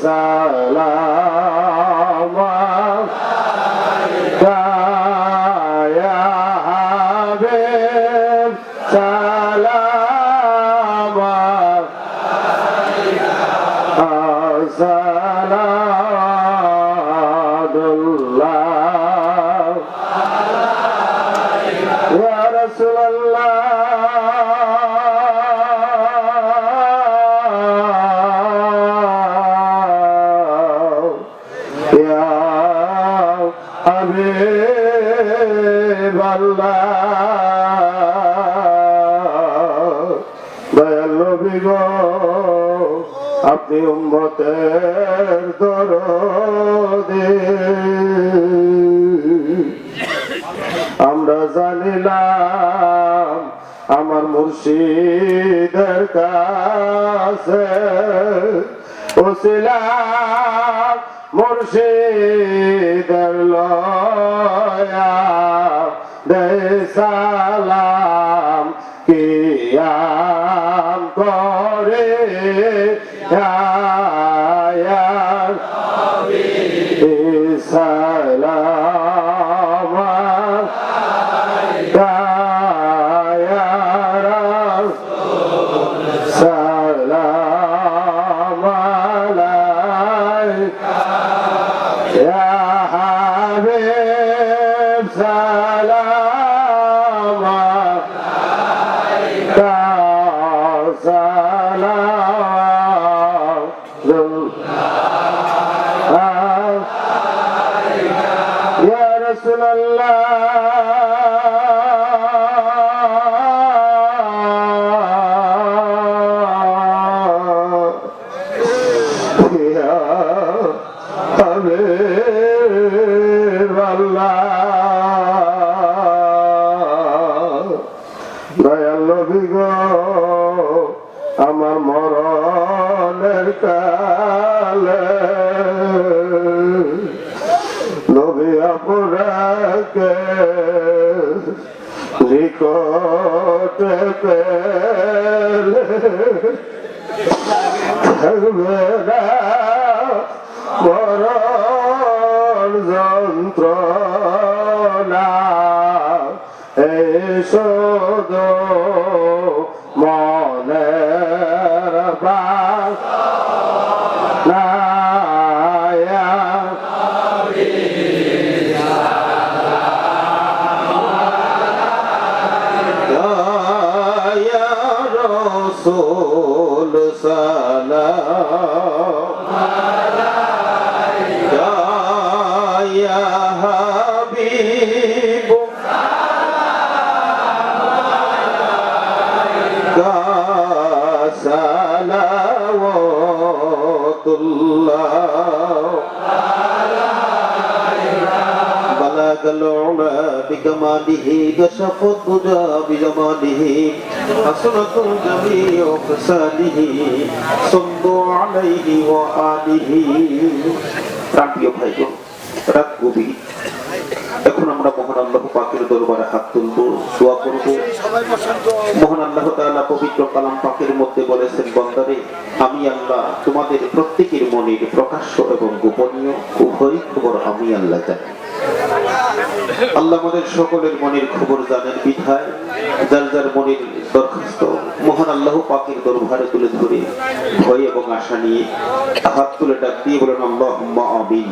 সালাম আলাইকা হাবিব সালাম সালামুল্লাহ ইয়া রাসূলুল্লাহ ইয়া হাবিবাল্লাহ দয়াল নবী গো আপনি উম্মতের দরদে আমরা জানিলাম আমার মুর্শিদের কাছে ওসিলা মুর্শিদের লয়া দে সালাম কিয়াম করে ইয়া সালাম আলাইকা ইয়া রাসূল সালাম আলাইকা ইয়া হাবিব সালাম আলাইকা ইয়া রাসূলুল্লাহ ইয়া হাবিবাল্লাহ দয়াল নবী গো আমার মরণের কালে নবী আপনাকে নিকটে পেলে থাকবে না মরণ যন্ত্রণা এই শুধু মনের বাসনা রাসূল সালাম আলাইকা ইয়া হাবিব সালাম আলাইকা সালাওয়াতুল্লাহ بلغ العلا بكماله كشف الدجى بجماله حسنة جميع خصاله صلوا عليه وآله প্রিয় ভাইগণ রাত গভীর এখন আমরা মহান আল্লাহ পাকের দরবারে হাত তুলব দোয়া করব মহান আল্লাহ তাআলা পবিত্র কালাম পাকের মধ্যে বলেছেন বান্দারে আমি আল্লাহ তোমাদের প্রত্যেকের মনের প্রকাশ্য এবং গোপনীয় উভয় খবর আমি আল্লাহ জানি আল্লাহ আমাদের সকলের মনের খবর জানেন বিধায় যার যার মনের দরখাস্ত মহান আল্লাহ পাকের দরবারে তুলে ধরে ভয় এবং আশা নিয়ে হাত তুলে ডাক দিয়ে বলেন আল্লাহুম্মা আমিন।